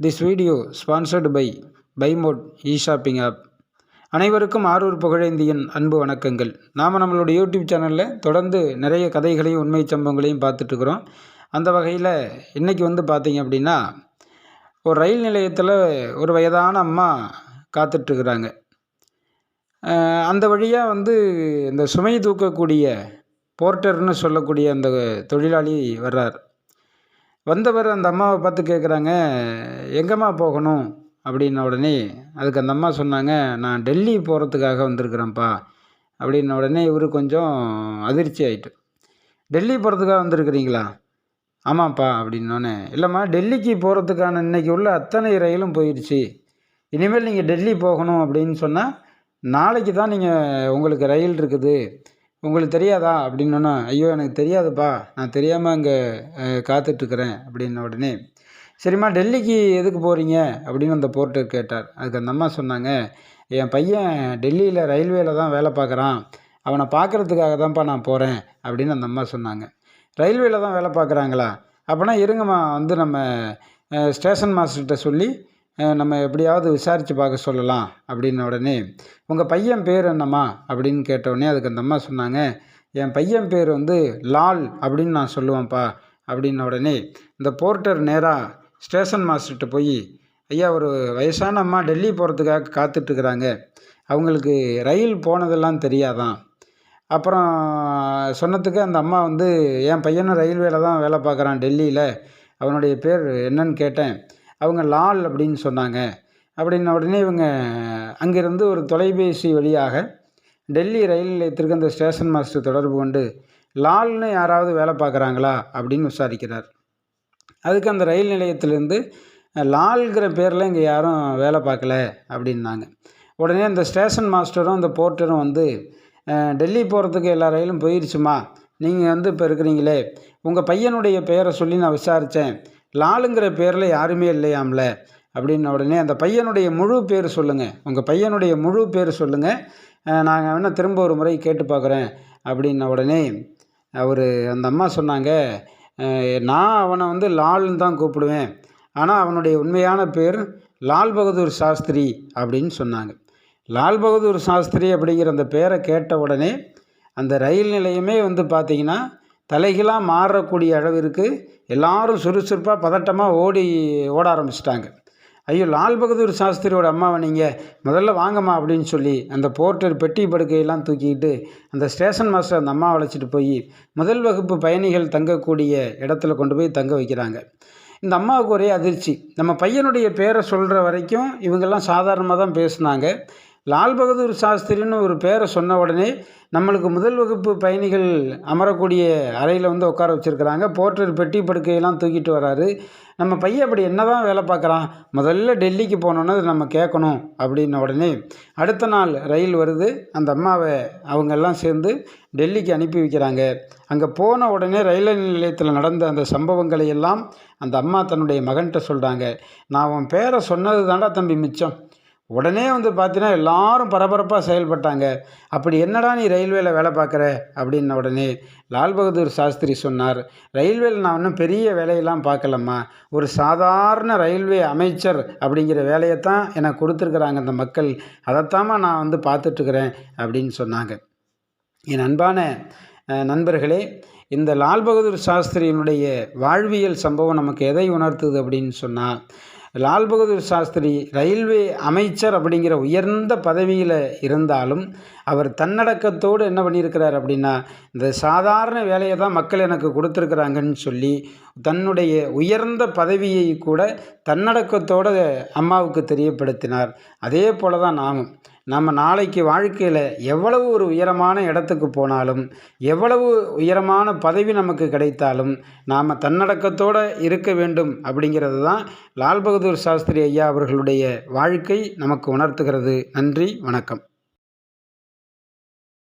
This video sponsored by பைமோட் e shopping app. அனைவருக்கும் ஆரூர் புகழேந்தியின் அன்பு வணக்கங்கள். நாம் நம்மளோட யூடியூப் சேனலில் தொடர்ந்து நிறைய கதைகளையும் உண்மை சம்பவங்களையும் பார்த்துட்ருக்குறோம். அந்த வகையில் இன்றைக்கி பார்த்தீங்க அப்படின்னா, ஒரு ரயில் நிலையத்தில் ஒரு வயதான அம்மா காத்துட்ருக்குறாங்க. அந்த வழியாக இந்த சுமை தூக்கக்கூடிய போர்ட்டர்னு சொல்லக்கூடிய அந்த தொழிலாளி வர்றார். வந்தவர் அந்த அம்மாவை பார்த்து கேட்குறாங்க, எங்கேம்மா போகணும் அப்படின்ன உடனே அதுக்கு அந்த அம்மா சொன்னாங்க, நான் டெல்லி போகிறதுக்காக வந்திருக்கிறேன்ப்பா அப்படின்ன உடனே இவர் கொஞ்சம் அதிர்ச்சி ஆகிட்டு, டெல்லி போகிறதுக்காக வந்திருக்கிறீங்களா? ஆமாப்பா அப்படின்னோடனே, இல்லைம்மா டெல்லிக்கு போகிறதுக்கான இன்றைக்கி உள்ள அத்தனை ரயிலும் போயிடுச்சு, இனிமேல் நீங்கள் டெல்லி போகணும் அப்படின்னு சொன்னால் நாளைக்கு தான் உங்களுக்கு ரயில் இருக்குது, உங்களுக்கு தெரியாதா அப்படின்னோன்னா, ஐயோ எனக்கு தெரியாதுப்பா, நான் தெரியாமல் அங்கே காத்துட்ருக்குறேன் அப்படின்ன உடனே, சரிம்மா டெல்லிக்கு எதுக்கு போகிறீங்க அப்படின்னு அந்த போர்ட்டர் கேட்டார். அதுக்கு அந்த அம்மா சொன்னாங்க, என் பையன் டெல்லியில் ரயில்வேயில் தான் வேலை பார்க்குறான், அவனை பார்க்குறதுக்காக தான்ப்பா நான் போகிறேன் அப்படின்னு அந்த அம்மா சொன்னாங்க. ரயில்வேயில் தான் வேலை பார்க்குறாங்களா? அப்போனா இருங்கம்மா நம்ம ஸ்டேஷன் மாஸ்டர்கிட்ட சொல்லி நம்ம எப்படியாவது விசாரித்து பார்க்க சொல்லலாம் அப்படின்ன உடனே, உங்கள் பையன் பேர் என்னம்மா அப்படின்னு கேட்டவுடனே அதுக்கு அந்த அம்மா சொன்னாங்க, என் பையன் பேர் லால் அப்படின்னு நான் சொல்லுவேன்ப்பா அப்படின்ன உடனே இந்த போர்ட்டர் நேராக ஸ்டேஷன் மாஸ்டர்கிட்ட போய், ஐயா ஒரு வயசான அம்மா டெல்லி போகிறதுக்காக காத்துட்ருக்குறாங்க, அவங்களுக்கு ரயில் போனதெல்லாம் தெரியாதான். அப்புறம் சொன்னதுக்கு அந்த அம்மா என் பையனும் ரயில்வேல தான் வேலை பார்க்குறான் டெல்லியில், அவனுடைய பேர் என்னன்னு கேட்டேன், அவங்க லால் அப்படின்னு சொன்னாங்க அப்படின்ன உடனே இவங்க அங்கேருந்து ஒரு தொலைபேசி வழியாக டெல்லி ரயில் நிலையத்திற்கு அந்த ஸ்டேஷன் மாஸ்டர் தொடர்பு கொண்டு, லால்னு யாராவது வேலை பார்க்குறாங்களா அப்படின்னு விசாரிக்கிறார். அதுக்கு அந்த ரயில் நிலையத்திலேருந்து, லால்கிற பேரில் இங்கே யாரும் வேலை பார்க்கல அப்படின்னாங்க. உடனே அந்த ஸ்டேஷன் மாஸ்டரும் அந்த போர்ட்டரும் டெல்லி போகிறதுக்கு எல்லா ரயிலும் போயிடுச்சுமா, நீங்கள் இப்போ இருக்கிறீங்களே, உங்கள் பையனுடைய பெயரை சொல்லி நான் விசாரித்தேன், லாலுங்கிற பேரில் யாருமே இல்லையாம்ல அப்படின்ன உடனே, அந்த பையனுடைய முழு பேர் சொல்லுங்கள், உங்கள் பையனுடைய முழு பேர் சொல்லுங்கள், நாங்கள் வேணால் திரும்ப ஒரு முறை கேட்டு பார்க்குறேன் அப்படின்ன உடனே அந்த அம்மா சொன்னாங்க, நான் அவனை லால்னு தான் கூப்பிடுவேன், ஆனால் அவனுடைய உண்மையான பேர் லால் பகதூர் சாஸ்திரி அப்படின்னு சொன்னாங்க. லால் பகதூர் சாஸ்திரி அப்படிங்கிற அந்த பேரை கேட்ட உடனே அந்த ரயில் நிலையமே பார்த்திங்கன்னா தலைகளாக மாறக்கூடிய அளவிற்கு எல்லாரும் சுறுசுறுப்பாக பதட்டமாக ஓட ஆரம்பிச்சிட்டாங்க. ஐயோ லால் பகதூர் சாஸ்திரியோட அம்மாவை நீங்கள் முதல்ல வாங்கம்மா அப்படின்னு சொல்லி அந்த போர்ட்டர் பெட்டி படுக்கையெல்லாம் தூக்கிக்கிட்டு அந்த ஸ்டேஷன் மாஸ்டர் அந்த அம்மா அழைச்சிட்டு போய் முதல் வகுப்பு பயணிகள் தங்கக்கூடிய இடத்துல கொண்டு போய் தங்க வைக்கிறாங்க. இந்த அம்மாவுக்கு ஒரே அதிர்ச்சி, நம்ம பையனுடைய பேரை சொல்கிற வரைக்கும் இவங்கெல்லாம் சாதாரணமாக தான் பேசுனாங்க, லால் பகதூர் சாஸ்திரின்னு ஒரு பேரை சொன்ன உடனே நம்மளுக்கு முதல் வகுப்பு பயணிகள் அமரக்கூடிய அறையில் உட்கார வச்சுருக்கிறாங்க, போர்ட்டர் பெட்டி படுக்கையெல்லாம் தூக்கிட்டு வராரு, நம்ம பையன் அப்படி என்ன தான் வேலை பார்க்குறான், முதல்ல டெல்லிக்கு போனோன்னு நம்ம கேட்கணும் அப்படின்ன உடனே அடுத்த நாள் ரயில் வருது. அந்த அம்மாவை அவங்கெல்லாம் சேர்ந்து டெல்லிக்கு அனுப்பி வைக்கிறாங்க. அங்கே போன உடனே ரயில் நிலையத்தில் நடந்த அந்த சம்பவங்களை எல்லாம் அந்த அம்மா தன்னுடைய மகன்கிட்ட சொல்கிறாங்க. நான் உன் பேரை சொன்னது தாண்டா தம்பி மிச்சம், உடனே பார்த்தீங்கன்னா எல்லாரும் பரபரப்பாக செயல்பட்டாங்க, அப்படி என்னடா நீ ரயில்வேல வேலை பார்க்குற அப்படின்ன உடனே லால் பகதூர் சாஸ்திரி சொன்னார், ரயில்வேல நான் இன்னும் பெரிய வேலையெல்லாம் பார்க்கலம்மா, ஒரு சாதாரண ரயில்வே அமைச்சர் அப்படிங்கிற வேலையைத்தான் எனக்கு கொடுத்துருக்குறாங்க அந்த மக்கள், அதைத்தாம்மா நான் பார்த்துட்ருக்குறேன் அப்படின்னு சொன்னாங்க. என் அன்பான நண்பர்களே, இந்த லால் பகதூர் சாஸ்திரியினுடைய வாழ்வியல் சம்பவம் நமக்கு எதை உணர்த்துது அப்படின்னு சொன்னால், லால் பகதூர் சாஸ்திரி ரயில்வே அமைச்சர் அப்படிங்கிற உயர்ந்த பதவியில் இருந்தாலும் அவர் தன்னடக்கத்தோடு என்ன பண்ணியிருக்கிறார் அப்படின்னா, இந்த சாதாரண வேலையை தான் மக்கள் எனக்கு கொடுத்துருக்குறாங்கன்னு சொல்லி தன்னுடைய உயர்ந்த பதவியை கூட தன்னடக்கத்தோடு அம்மாவுக்கு தெரியப்படுத்தினார். அதே போல தான் நாம் நாளைக்கு வாழ்க்கையில் எவ்வளவு ஒரு உயரமான இடத்துக்கு போனாலும், எவ்வளவு உயரமான பதவி நமக்கு கிடைத்தாலும் நாம் தன்னடக்கத்தோடு இருக்க வேண்டும் அப்படிங்கிறது தான் லால் பகதூர் சாஸ்திரி ஐயா அவர்களுடைய வாழ்க்கை நமக்கு உணர்த்துகிறது. நன்றி, வணக்கம்.